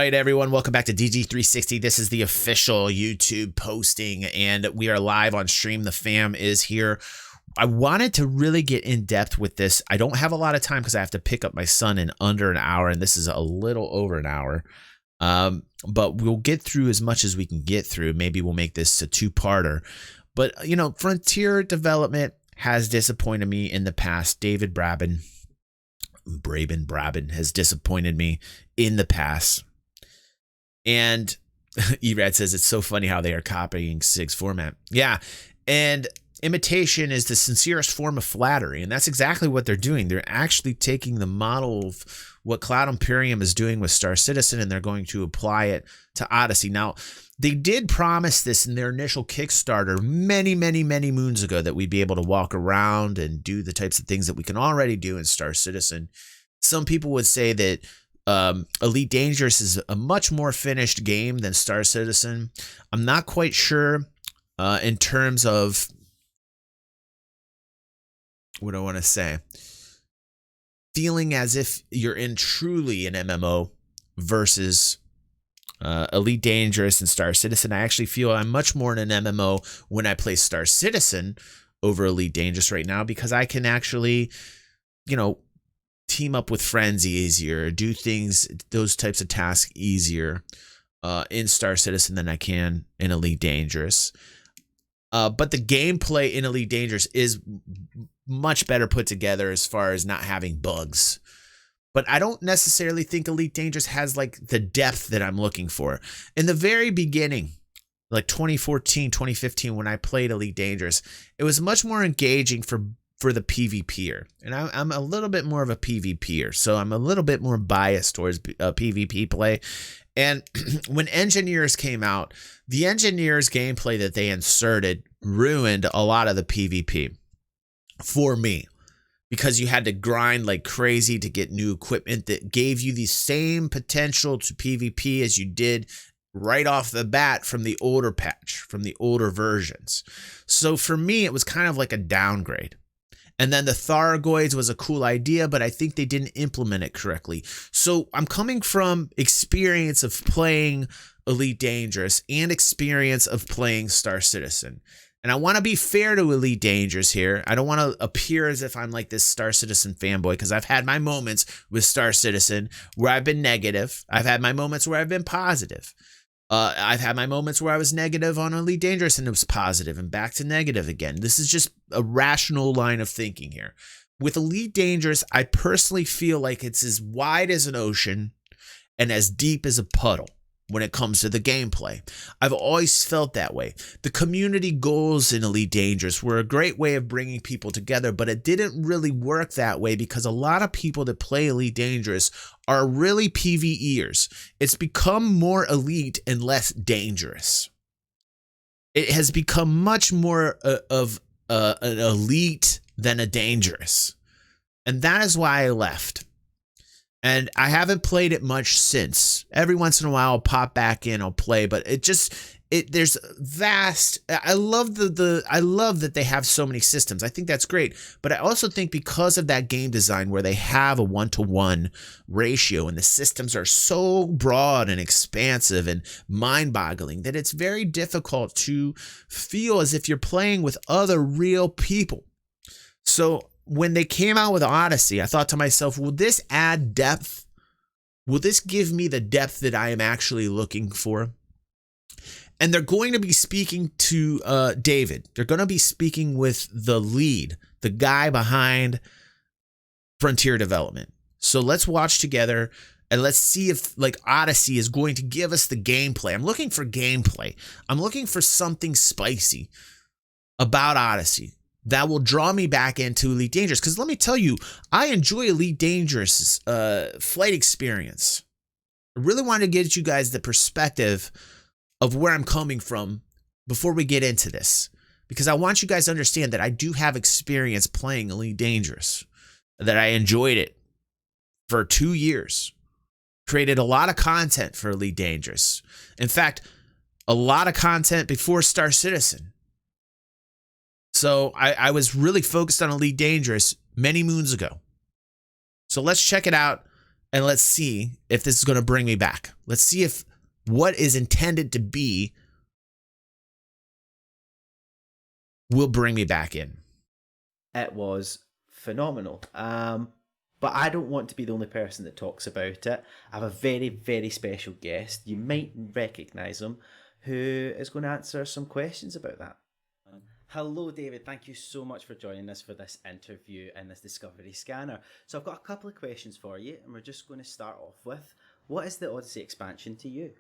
right, everyone, welcome back to DG360. This is the official YouTube posting, and we are live on stream. The fam is here. I wanted to really get in depth with this. I don't have a lot of time because I have to pick up my son in under an hour, and this is a little over an hour. But we'll get through as much as we can get through. Maybe we'll make this a two-parter. But, you know, Frontier Development has disappointed me in the past. David Braben has disappointed me in the past. And Erad says it's so funny how they are copying SIG's format. Yeah. And imitation is the sincerest form of flattery. And that's exactly what they're doing. They're actually taking the model of what Cloud Imperium is doing with Star Citizen, and they're going to apply it to Odyssey. Now, they did promise this in their initial Kickstarter many moons ago, that we'd be able to walk around and do the types of things that we can already do in Star Citizen. Some people would say that Elite Dangerous is a much more finished game than Star Citizen. I'm not quite sure in terms of what I want to say. Feeling as if you're in truly an MMO versus Elite Dangerous and Star Citizen. I actually feel I'm much more in an MMO when I play Star Citizen over Elite Dangerous right now, because I can actually, you know, team up with friends easier, do things, those types of tasks easier in Star Citizen than I can in Elite Dangerous. But the gameplay in Elite Dangerous is much better put together as far as not having bugs. But I don't necessarily think Elite Dangerous has like the depth that I'm looking for. In the very beginning, like 2014, 2015, when I played Elite Dangerous, it was much more engaging for the PvPer. And I'm a little bit more of a PvPer, so I'm a little bit more biased towards PvP play. And when Engineers came out, the Engineers gameplay that they inserted ruined a lot of the PvP for me, because you had to grind like crazy to get new equipment that gave you the same potential to PvP as you did right off the bat from the older patch, from the older versions. So for me, it was kind of like a downgrade. And then the Thargoids was a cool idea, but I think they didn't implement it correctly. So I'm coming from experience of playing Elite Dangerous and experience of playing Star Citizen. And I want to be fair to Elite Dangerous here. I don't want to appear as if I'm like this Star Citizen fanboy, because I've had my moments with Star Citizen where I've been negative. I've had my moments where I've been positive. I've had my moments where I was negative on Elite Dangerous and it was positive, and back to negative again. This is just a rational line of thinking here. With Elite Dangerous, I personally feel like it's as wide as an ocean and as deep as a puddle when it comes to the gameplay. I've always felt that way. The community goals in Elite Dangerous were a great way of bringing people together, but it didn't really work that way because a lot of people that play Elite Dangerous are really PvEers. It's become more elite and less dangerous. It has become much more of an elite than a dangerous. And that is why I left. And I haven't played it much since. Every once in a while I'll pop back in, I'll play, but there's vast. I love I love that they have so many systems. I think that's great. But I also think because of that game design where they have a 1-to-1 ratio and the systems are so broad and expansive and mind-boggling that it's very difficult to feel as if you're playing with other real people. So when they came out with Odyssey, I thought to myself, will this add depth? Will this give me the depth that I am actually looking for? And they're going to be speaking to David. They're going to be speaking with the lead, the guy behind Frontier Development. So let's watch together and let's see if like Odyssey is going to give us the gameplay. I'm looking for gameplay. I'm looking for something spicy about Odyssey that will draw me back into Elite Dangerous. Because let me tell you, I enjoy Elite Dangerous' flight experience. I really wanted to get you guys the perspective of where I'm coming from before we get into this. Because I want you guys to understand that I do have experience playing Elite Dangerous. That I enjoyed it for 2 years. Created a lot of content for Elite Dangerous. In fact, a lot of content before Star Citizen. So I was really focused on Elite Dangerous many moons ago. So let's check it out and let's see if this is going to bring me back. Let's see if what is intended to be will bring me back in. It was phenomenal. But I don't want to be the only person that talks about it. I have a very, very special guest. You might recognise him, who is going to answer some questions about that. Hello, David. Thank you so much for joining us for this interview and this Discovery Scanner. So I've got a couple of questions for you, and we're just going to start off with, what is the Odyssey expansion to you?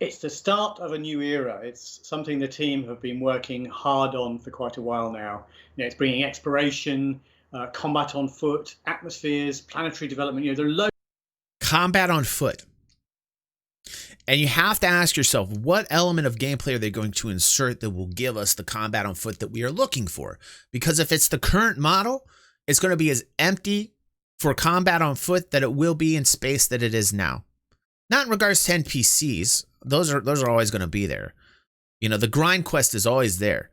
It's the start of a new era. It's something the team have been working hard on for quite a while now. It's bringing exploration, combat on foot, atmospheres, planetary development. There are loads. Combat on foot. And you have to ask yourself, what element of gameplay are they going to insert that will give us the combat on foot that we are looking for? Because if it's the current model, it's going to be as empty for combat on foot that it will be in space that it is now. Not in regards to NPCs. Those are always going to be there. The grind quest is always there.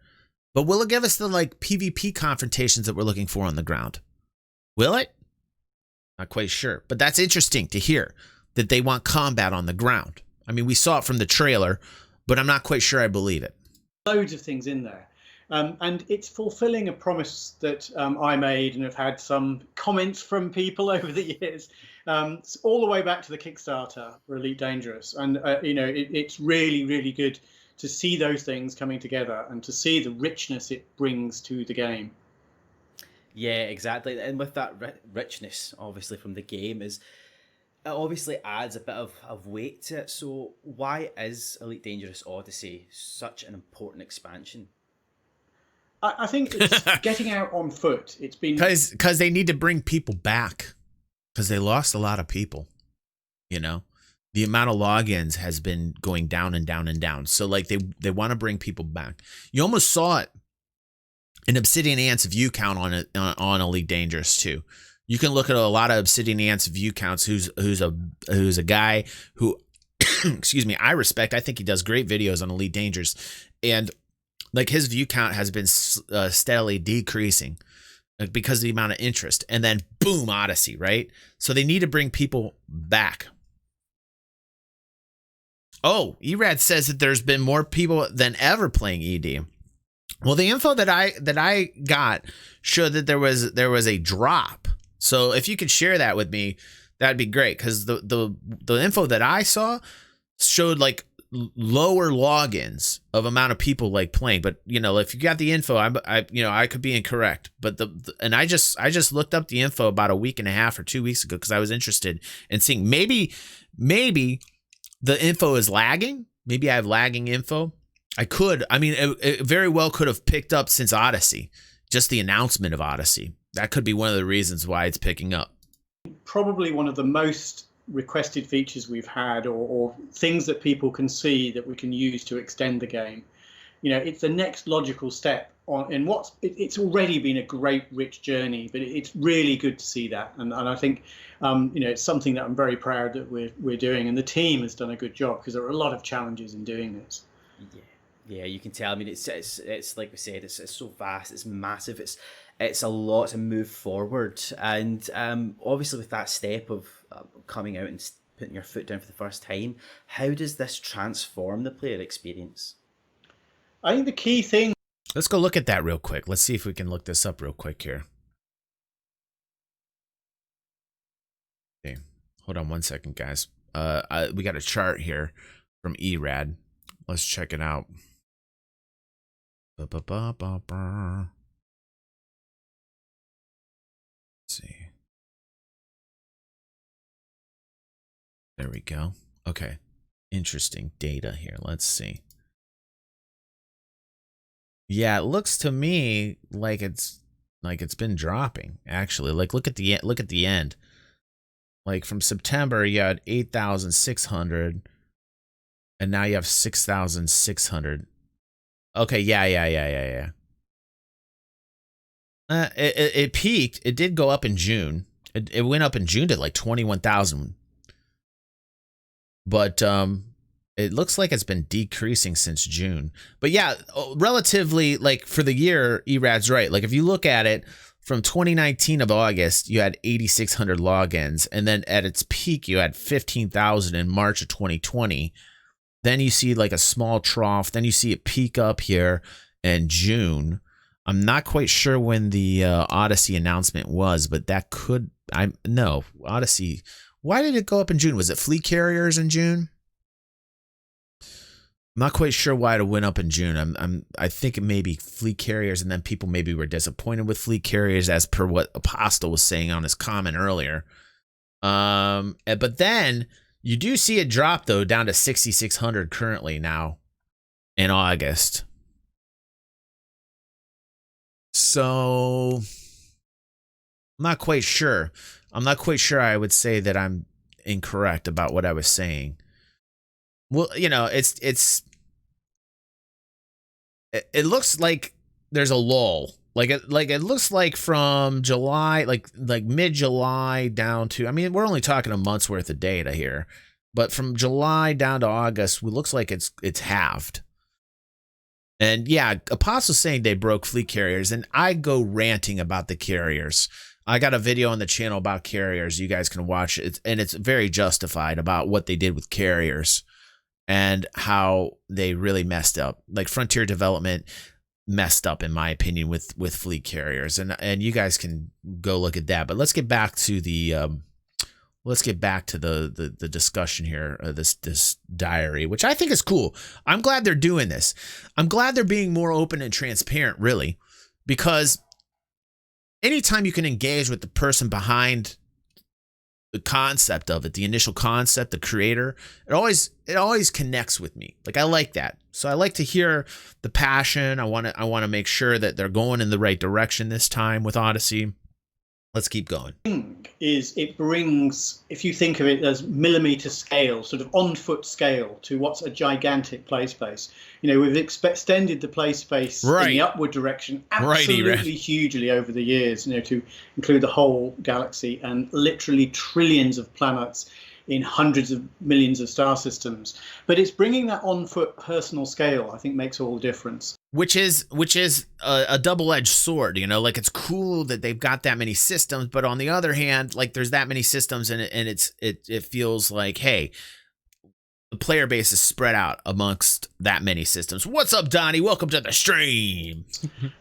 But will it give us the PvP confrontations that we're looking for on the ground? Will it? Not quite sure. But that's interesting to hear that they want combat on the ground. I mean, we saw it from the trailer, but I'm not quite sure I believe it. Loads of things in there. And it's fulfilling a promise that I made and have had some comments from people over the years, all the way back to the Kickstarter for Elite Dangerous. And, it's really, really good to see those things coming together and to see the richness it brings to the game. Yeah, exactly. And with that richness, obviously, from the game, it obviously adds a bit of weight to it. So why is Elite Dangerous Odyssey such an important expansion? I think it's getting out on foot. It's been... Because they need to bring people back. Because they lost a lot of people. The amount of logins has been going down and down and down. So they want to bring people back. You almost saw it in Obsidian Ant's view count on Elite Dangerous too. You can look at a lot of Obsidian Ant's view counts. Who's a guy who, excuse me, I respect. I think he does great videos on Elite Dangerous, and his view count has been steadily decreasing because of the amount of interest. And then boom, Odyssey, right? So they need to bring people back. Oh, Erad says that there's been more people than ever playing ED. Well, the info that I got showed that there was a drop. So if you could share that with me, that'd be great. Because the info that I saw showed lower logins of amount of people playing. But if you got the info, I could be incorrect. But I just looked up the info about a week and a half or 2 weeks ago because I was interested in seeing maybe the info is lagging. Maybe I have lagging info. It very well could have picked up since Odyssey, just the announcement of Odyssey. That could be one of the reasons why it's picking up. Probably one of the most requested features we've had, or things that people can see that we can use to extend the game. It's the next logical step in it's already been a great, rich journey, but it's really good to see that. And I think, it's something that I'm very proud that we're doing, and the team has done a good job because there are a lot of challenges in doing this. Yeah, you can tell. I mean, it's like we said, it's so vast, it's massive, it's a lot to move forward, and obviously with that step of coming out and putting your foot down for the first time, how does this transform the player experience? I think the key thing. Let's go look at that real quick. Let's see if we can look this up real quick here. Okay, hold on 1 second, guys. We got a chart here from Erad. Let's check it out. Let's see. There we go. Okay. Interesting data here. Let's see. Yeah, it looks to me like it's been dropping, actually. Look at the end. From September you had 8,600 and now you have 6,600. Okay, yeah. It peaked. It did go up in June. It went up in June to 21,000. But it looks like it's been decreasing since June. But yeah, relatively for the year, Erad's right. If you look at it from 2019 of August, you had 8,600 logins. And then at its peak, you had 15,000 in March of 2020. Then you see like a small trough. Then you see it peak up here in June. I'm not quite sure when the Odyssey announcement was, but that could, no, Odyssey. Why did it go up in June? Was it fleet carriers in June? I'm not quite sure why it went up in June. I think it may be fleet carriers, and then people maybe were disappointed with fleet carriers, as per what Apostle was saying on his comment earlier. But then you do see it drop though down to 6,600 currently now in August. So I'm not quite sure. I would say that I'm incorrect about what I was saying. Well, you know, it looks like there's a lull. Like it looks like from July, like mid-July down to, I mean, we're only talking a month's worth of data here, but from July down to August, it looks like it's halved. And yeah, Apostle's saying they broke fleet carriers, and I go ranting about the carriers. I got a video on the channel about carriers. You guys can watch it, and it's very justified about what they did with carriers and how they really messed up. Like Frontier Development messed up, in my opinion, with fleet carriers, and you guys can go look at that. But let's get back to the the discussion here, this diary, which I think is cool. I'm glad they're doing this. I'm glad they're being more open and transparent, really, because anytime you can engage with the person behind the concept of it, the initial concept, the creator, it always connects with me. Like, I like that. So I like to hear the passion. I want to make sure that they're going in the right direction this time with Odyssey. Let's keep going. Is it brings, if you think of it as millimeter scale, sort of on foot scale, to what's a gigantic play space. You know, we've extended the play space in the upward direction absolutely hugely over the years, you know, to include the whole galaxy and literally trillions of planets in hundreds of millions of star systems. But it's bringing that on foot personal scale, I think, makes all the difference. Which is a double-edged sword, you know, like, it's cool that they've got that many systems, but on the other hand, like, there's that many systems, and it feels like, hey, the player base is spread out amongst that many systems. What's up, Donnie? Welcome to the stream.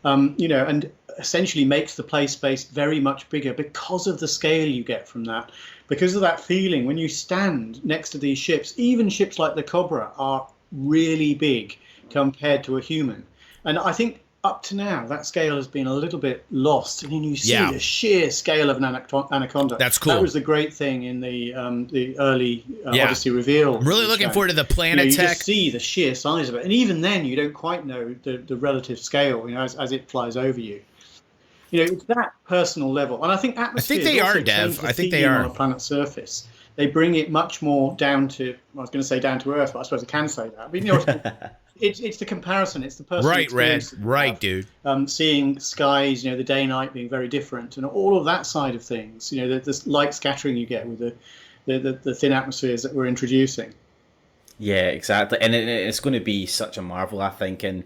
You know, and essentially makes the play space very much bigger because of the scale you get from that, because of that feeling when you stand next to these ships. Even ships like the Cobra are really big compared to a human. And I think up to now, that scale has been a little bit lost. And then you see the sheer scale of an anaconda. That's cool. That was the great thing in the early Odyssey reveal. I'm really looking forward to the planet you tech. just see the sheer size of it. And even then, you don't quite know the relative scale, you know, as it flies over you. You know, it's that personal level. And I think atmosphere. I think they are, Dev. I think they are. On a planet's surface. They bring it much more down to, I was going to say down to earth, but I suppose I can say that. But, you know, it's the comparison. It's the personal experience. Right, dude. Seeing skies, you know, the day-night being very different, and all of that side of things. You know, the light scattering you get with the thin atmospheres that we're introducing. Yeah, exactly, and it's going to be such a marvel, I think. And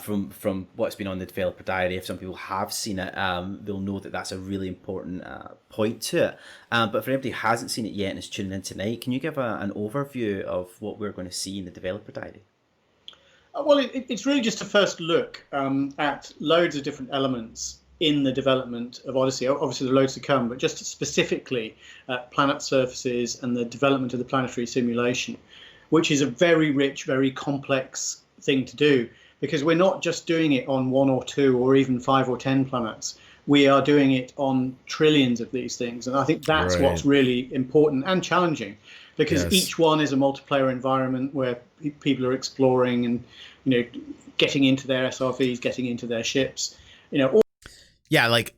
from what's been on the developer diary, if some people have seen it, they'll know that that's a really important point to it. But for anybody who hasn't seen it yet and is tuning in tonight, can you give an overview of what we're going to see in the developer diary? Well, it's really just a first look at loads of different elements in the development of Odyssey. Obviously, there are loads to come, but just specifically planet surfaces and the development of the planetary simulation, which is a very rich, very complex thing to do, because we're not just doing it on 1 or 2 or even 5 or 10 planets. We are doing it on trillions of these things. And I think that's what's really important and challenging, because each one is a multiplayer environment where people are exploring and, you know, getting into their SRVs, getting into their ships, you know. Like,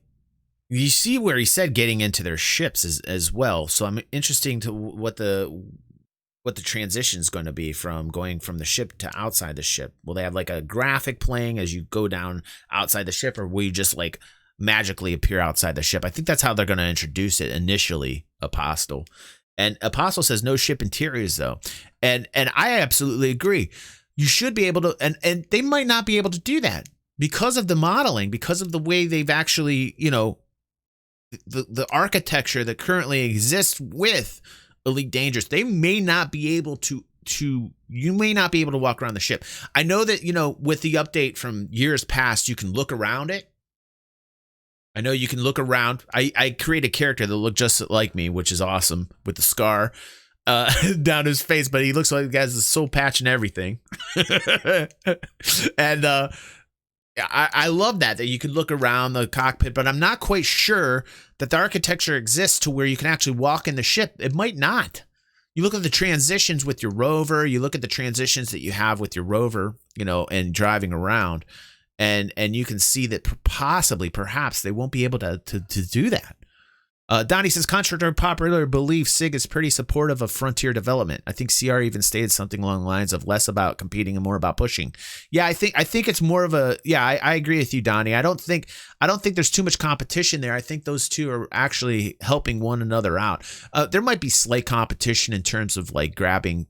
you see where he said getting into their ships as well. So I'm interested to what the transition is going to be from going from the ship to outside the ship. Will they have like a graphic playing as you go down outside the ship, or will you just like magically appear outside the ship? I think that's how they're going to introduce it initially, Apostle. And Apostle says no ship interiors though. And I absolutely agree. You should be able to, and they might not be able to do that. because of the modeling, because of the way they've actually, the architecture that currently exists with Elite Dangerous, they may not be able to you may not be able to walk around the ship. I know that, with the update from years past, you can look around it. I know you can look around. I create a character that looked just like me, which is awesome, with the scar down his face, but he looks like he has a soul patch and everything. And I love that you can look around the cockpit, but I'm not quite sure that the architecture exists to where you can actually walk in the ship. It might not. You look at the transitions with your rover, you look at the transitions that you have with your rover, and driving around, and you can see that perhaps they won't be able to do that. Donnie says, contrary to popular belief, SIG is pretty supportive of Frontier development. I think CR even stated something along the lines of less about competing and more about pushing. Yeah, I think it's more of a, yeah, I agree with you, Donnie. I don't think there's too much competition there. I think those two are actually helping one another out. There might be slight competition in terms of like grabbing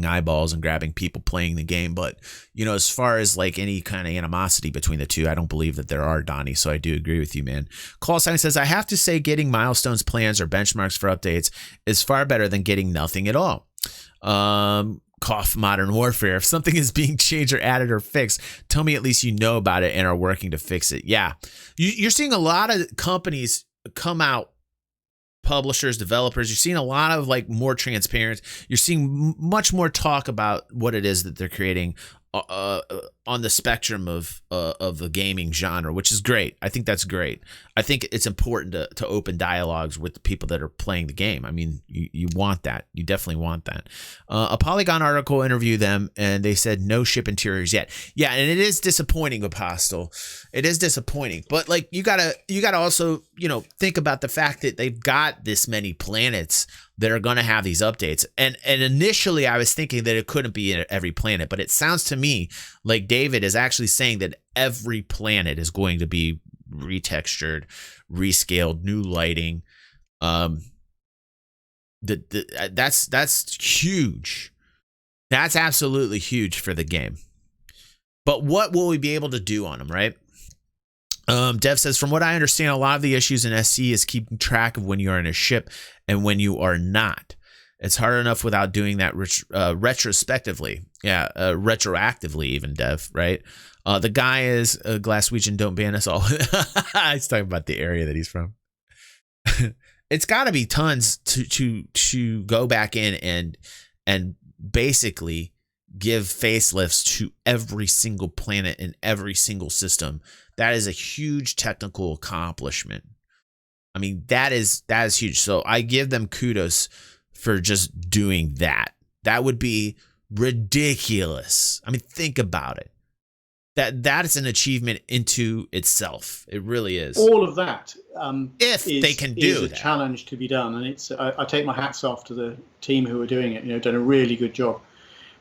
eyeballs and grabbing people playing the game. But, as far as like any kind of animosity between the two, I don't believe that there are, Donnie. So I do agree with you, man. Call sign says, I have to say getting milestones, plans, or benchmarks for updates is far better than getting nothing at all. Cough Modern Warfare. If something is being changed or added or fixed, tell me at least you know about it and are working to fix it. Yeah. You're seeing a lot of companies come out, publishers, developers. You're seeing a lot of like more transparent. You're seeing much more talk about what it is that they're creating on the spectrum of the gaming genre, which is great. I think that's great. I think it's important to open dialogues with the people that are playing the game. I mean, you want that. You definitely want that. A Polygon article interviewed them, and they said no ship interiors yet. Yeah, and it is disappointing, Apostle. It is disappointing. But like you gotta also think about the fact that they've got this many planets that are going to have these updates. And initially I was thinking that it couldn't be in every planet, but it sounds to me like David is actually saying that every planet is going to be retextured, rescaled, new lighting. That's huge. That's absolutely huge for the game. But what will we be able to do on them, right? Dev says, from what I understand, a lot of the issues in SC is keeping track of when you are in a ship and when you are not. It's hard enough without doing that retrospectively. Yeah, retroactively even, Dev, right? The guy is Glaswegian, don't ban us all. He's talking about the area that he's from. It's got to be tons to go back in and basically give facelifts to every single planet and every single system. That is a huge technical accomplishment. I mean, that is huge. So I give them kudos for just doing that. That would be ridiculous. I mean, think about it. That is an achievement into itself. It really is. All of that, if they can do is a challenge to be done, and it's. I take my hats off to the team who are doing it. Done a really good job.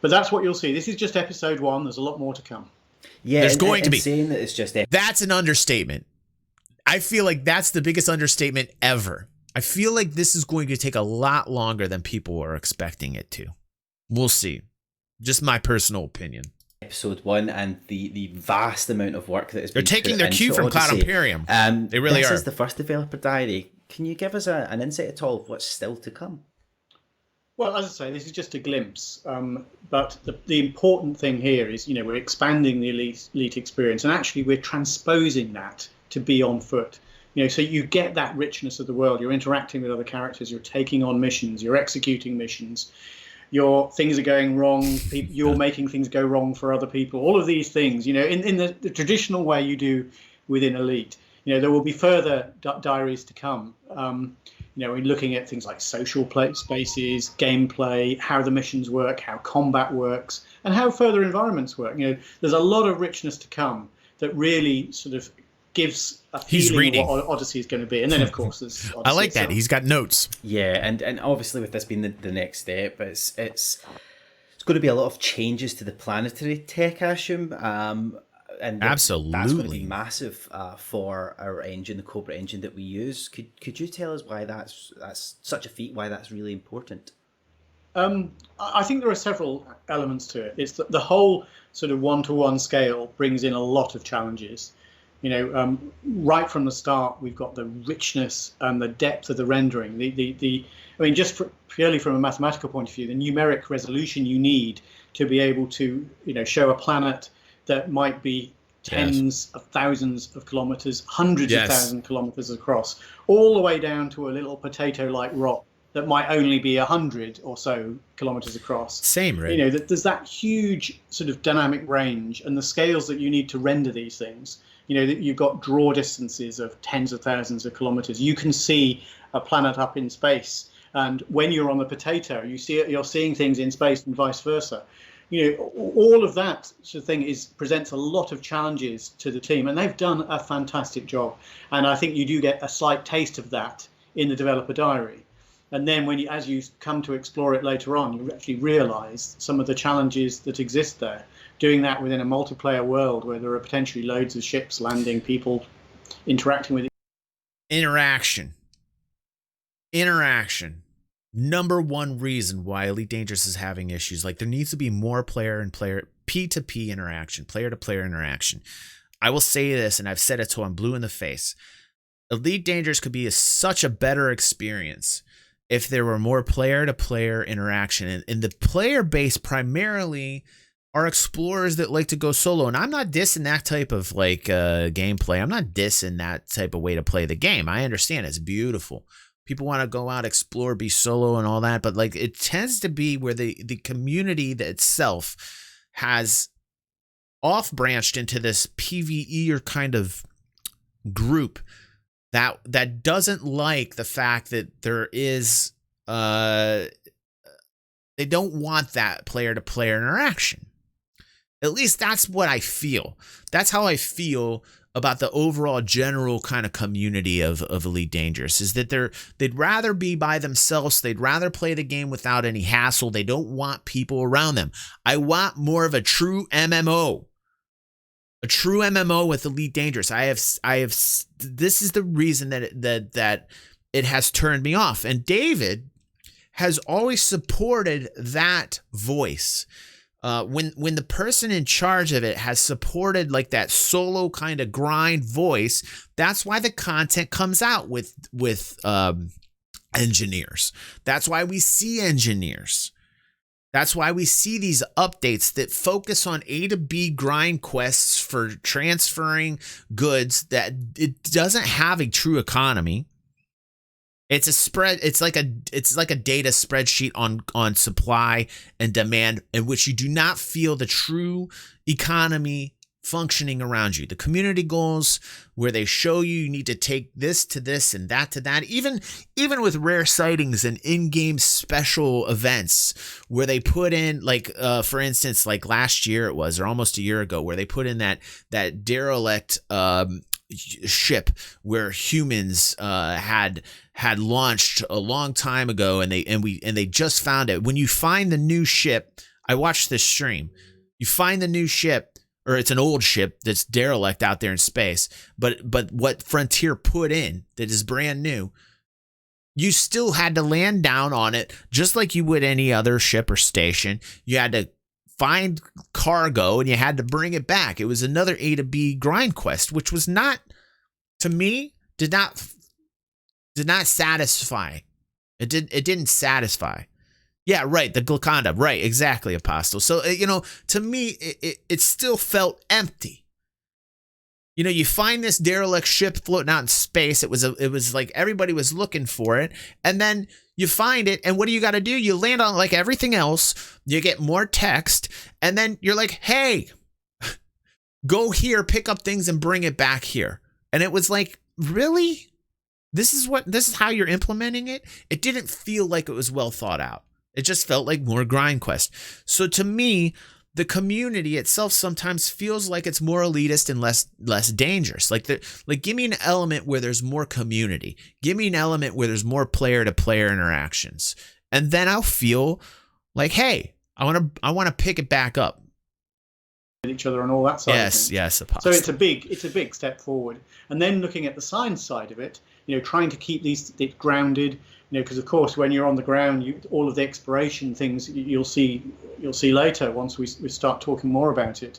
But that's what you'll see. This is just episode 1. There's a lot more to come. Yeah, there's going to be. Saying that it's just that's an understatement. I feel like that's the biggest understatement ever. I feel like this is going to take a lot longer than people are expecting it to. We'll see. Just my personal opinion. Episode 1 and the vast amount of work that has been. They're taking their cue from Cloud Imperium. They really are. This is the first developer diary. Can you give us an insight at all of what's still to come? Well, as I say, this is just a glimpse. But the important thing here is, we're expanding the elite experience, and actually we're transposing that to be on foot. So you get that richness of the world. You're interacting with other characters. You're taking on missions. You're executing missions. Things are going wrong. You're making things go wrong for other people. All of these things, in the traditional way you do within Elite. There will be further diaries to come. We're looking at things like social spaces, gameplay, how the missions work, how combat works, and how further environments work. There's a lot of richness to come that really sort of gives a feeling of what Odyssey is going to be. And then, of course, there's Odyssey I like itself. that. He's got notes. Yeah, and obviously with this being the next step, it's going to be a lot of changes to the planetary tech, I assume. And absolutely, that's going to be massive for our engine, the Cobra engine that we use. Could you tell us why that's such a feat? Why that's really important? I think there are several elements to it. It's the whole sort of one-to-one scale brings in a lot of challenges. Right from the start, we've got the richness and the depth of the rendering. I mean, purely from a mathematical point of view, the numeric resolution you need to be able to, show a planet that might be tens of thousands of kilometers, hundreds of thousands of kilometers across, all the way down to a little potato-like rock that might only be 100 or so kilometers across. Same, right? There's that huge sort of dynamic range and the scales that you need to render these things. That you've got draw distances of tens of thousands of kilometers. You can see a planet up in space, and when you're on the potato, you're seeing things in space and vice versa. All of that sort of thing presents a lot of challenges to the team, and they've done a fantastic job. And I think you do get a slight taste of that in the developer diary. And then as you come to explore it later on, you actually realize some of the challenges that exist there. Doing that within a multiplayer world where there are potentially loads of ships landing, people interacting with it. Interaction. Number one reason why Elite Dangerous is having issues. Like, there needs to be more player P2P interaction, player-to-player interaction. I will say this, and I've said it till I'm blue in the face. Elite Dangerous could be such a better experience if there were more player-to-player interaction. And the player base primarily are explorers that like to go solo. And I'm not dissing that type of gameplay. I'm not dissing that type of way to play the game. I understand it's beautiful. People want to go out, explore, be solo and all that. But it tends to be where the community itself has off-branched into this PvE kind of group that doesn't like the fact that there is they don't want that player-to-player interaction. At least that's what I feel. That's how I feel about the overall general kind of community of Elite Dangerous, is that they'd rather be by themselves. They'd rather play the game without any hassle. They don't want people around them. I want more of a true MMO. A true MMO with Elite Dangerous. I have. This is the reason that it has turned me off. And David has always supported that voice. When the person in charge of it has supported that solo kind of grind voice, that's why the content comes out with engineers. That's why we see engineers. That's why we see these updates that focus on A to B grind quests for transferring goods that it doesn't have a true economy. It's a spread. It's like a data spreadsheet on supply and demand, in which you do not feel the true economy functioning around you. The community goals, where they show you need to take this to this and that to that, even with rare sightings and in-game special events, where they put in for instance, last year it was, or almost a year ago, where they put in that derelict ship where humans had launched a long time ago, and they just found it. When you find the new ship, I watched this stream. You find the new ship, or it's an old ship that's derelict out there in space, but what Frontier put in that is brand new, you still had to land down on it just like you would any other ship or station. You had to find cargo and you had to bring it back. It was another A to B grind quest, which was not, to me, did not satisfy. It didn't satisfy. Yeah, right. The Gluconda. Right. Exactly, Apostle. So, to me, it still felt empty. You find this derelict ship floating out in space. It was like everybody was looking for it. And then you find it. And what do you got to do? You land on like everything else. You get more text. And then you're like, hey, go here, pick up things and bring it back here. And it was like, really? This is how you're implementing it? It didn't feel like it was well thought out. It just felt like more grind quest. So to me, the community itself sometimes feels like it's more elitist and less dangerous. Like give me an element where there's more community. Give me an element where there's more player-to-player interactions, and then I'll feel like, hey, I want to pick it back up. Each other on all that side. Yes. So it's a big step forward. And then looking at the science side of it, trying to keep it grounded, because of course when you're on the ground, all of the exploration things you'll see later once we start talking more about it.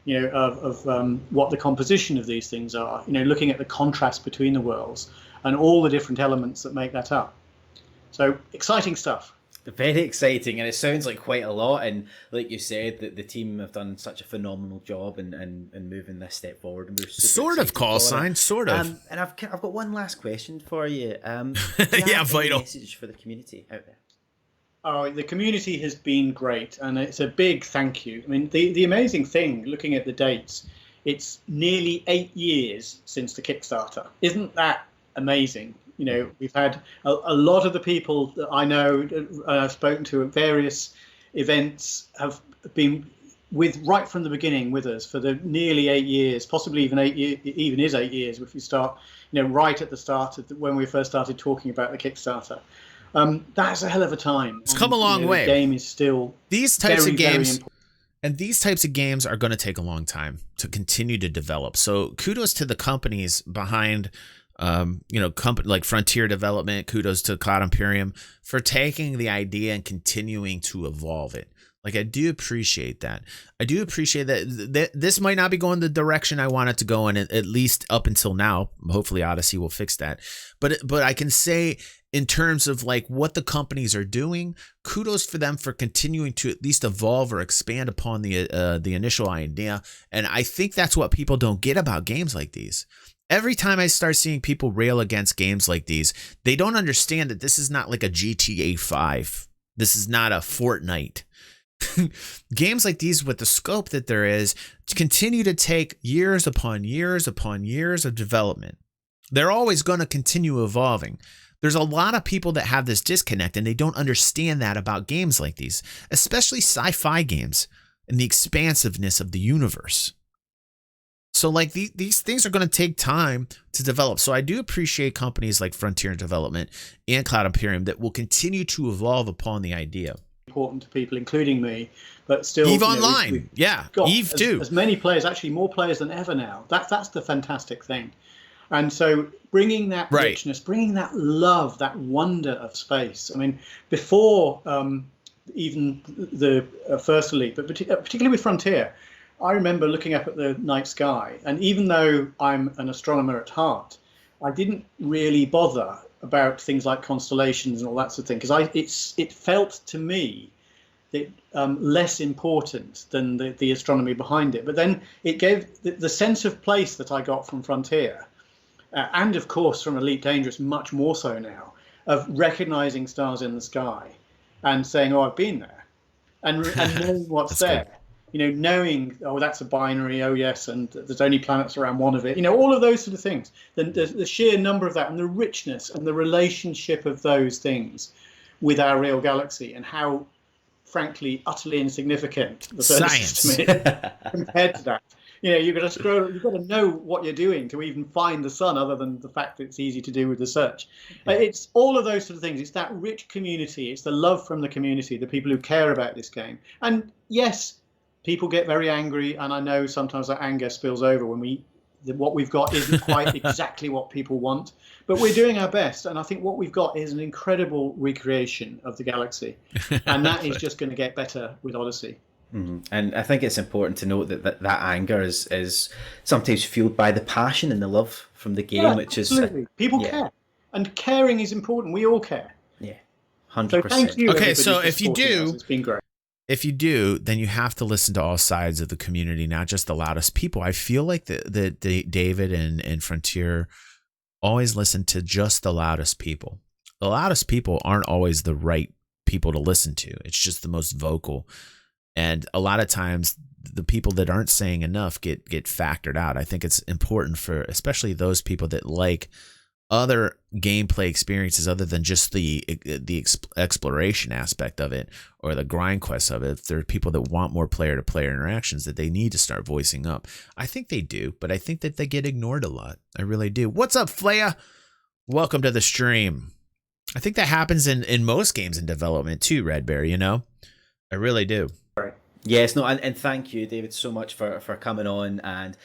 Of what the composition of these things are. Looking at the contrast between the worlds and all the different elements that make that up. So exciting stuff. Very exciting, and it sounds like quite a lot. And like you said, that the team have done such a phenomenal job in moving this step forward. And we're sort of call sign, sort of. And I've got one last question for you. Yeah, vital message for the community out there. Oh, the community has been great, and it's a big thank you. I mean, the amazing thing, looking at the dates, it's nearly 8 years since the Kickstarter. Isn't that amazing? We've had a lot of the people that I know, I've spoken to at various events, have been right from the beginning with us for the nearly 8 years, possibly even 8 years, even is 8 years if you start, right at the start of when we first started talking about the Kickstarter. That's a hell of a time. It's come a long way. The game is still these types very, of games. very important. And these types of games are going to take a long time to continue to develop. So kudos to the companies behind, like Frontier Development, kudos to Cloud Imperium for taking the idea and continuing to evolve it. Like, I do appreciate that. I do appreciate that this might not be going the direction I want it to go in, at least up until now. Hopefully Odyssey will fix that. But I can say, in terms of like what the companies are doing, kudos for them for continuing to at least evolve or expand upon the initial idea. And I think that's what people don't get about games like these. Every time I start seeing people rail against games like these, they don't understand that this is not like a GTA 5. This is not a Fortnite. Games like these, with the scope that there is, continue to take years upon years upon years of development. They're always going to continue evolving. There's a lot of people that have this disconnect, and they don't understand that about games like these, especially sci-fi games and the expansiveness of the universe. So like these things are going to take time to develop. So I do appreciate companies like Frontier Development and Cloud Imperium that will continue to evolve upon the idea. Important to people, including me, but still EVE Online, we've got EVE too. As many players, actually more players than ever now. That's the fantastic thing. And so bringing that richness, bringing that love, that wonder of space. I mean, before even the First Elite, but particularly with Frontier, I remember looking up at the night sky, and even though I'm an astronomer at heart, I didn't really bother about things like constellations and all that sort of thing, because it felt to me that less important than the astronomy behind it. But then it gave the sense of place that I got from Frontier, and of course from Elite Dangerous, much more so now, of recognizing stars in the sky and saying, oh, I've been there, and knowing what's there. Good. Knowing, oh, that's a binary, oh yes, and there's only planets around one of it, all of those sort of things. The sheer number of that, and the richness and the relationship of those things with our real galaxy, and how, frankly, utterly insignificant the solar system is compared to that. You've got to scroll, you've got to know what you're doing to even find the sun, other than the fact that it's easy to do with the search. It's all of those sort of things. It's that rich community. It's the love from the community, the people who care about this game. And yes, people get very angry, and I know sometimes that anger spills over when what we've got isn't quite exactly what people want, but we're doing our best. And I think what we've got is an incredible recreation of the galaxy, and that is just going to get better with Odyssey. Mm-hmm. And I think it's important to note that anger is sometimes fueled by the passion and the love from the game, which absolutely. Is people care, and caring is important. We all care. Yeah, 100%. So thank you. Okay, so if you do, it's been great. If you do, then you have to listen to all sides of the community, not just the loudest people. I feel like the David and Frontier always listen to just the loudest people. The loudest people aren't always the right people to listen to. It's just the most vocal. And a lot of times the people that aren't saying enough get factored out. I think it's important for especially those people that like other gameplay experiences other than just the exploration aspect of it or the grind quest of it. If there are people that want more player-to-player interactions, that they need to start voicing up. I think they do, but I think that they get ignored a lot. I really do. What's up, Flaya? Welcome to the stream. I think that happens in most games in development too, Redbear, I really do. Yes, no, and thank you, David, so much for coming on and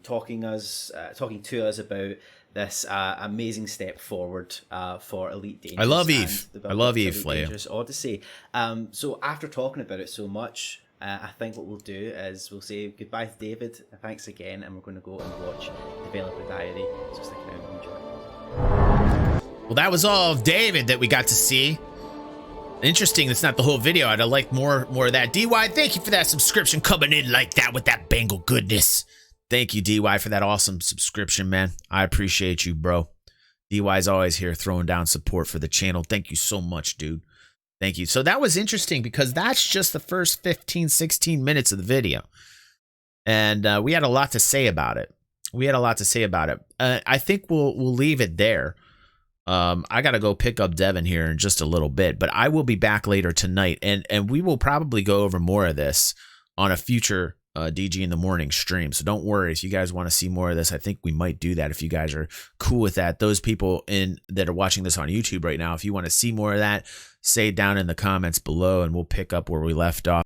talking to us about this amazing step forward for Elite Dangerous. I love and Eve. the I love build-up to Eve, Elite Flea. Dangerous Odyssey. So after talking about it so much, I think what we'll do is we'll say goodbye to David. Thanks again, and we're going to go and watch Developer Diary. So stick around and enjoy. Well, that was all of David that we got to see. Interesting, that's not the whole video. I'd have liked more of that. DY, thank you for that subscription coming in like that with that Bengal goodness. Thank you, DY, for that awesome subscription, man. I appreciate you, bro. DY's always here throwing down support for the channel. Thank you so much, dude. Thank you. So that was interesting because that's just the first 15, 16 minutes of the video. And we had a lot to say about it. I think we'll leave it there. I got to go pick up Devin here in just a little bit, but I will be back later tonight, and we will probably go over more of this on a future DG in the morning stream. So don't worry if you guys want to see more of this. I think we might do that if you guys are cool with that. Those people that are watching this on YouTube right now, if you want to see more of that, say it down in the comments below, and we'll pick up where we left off.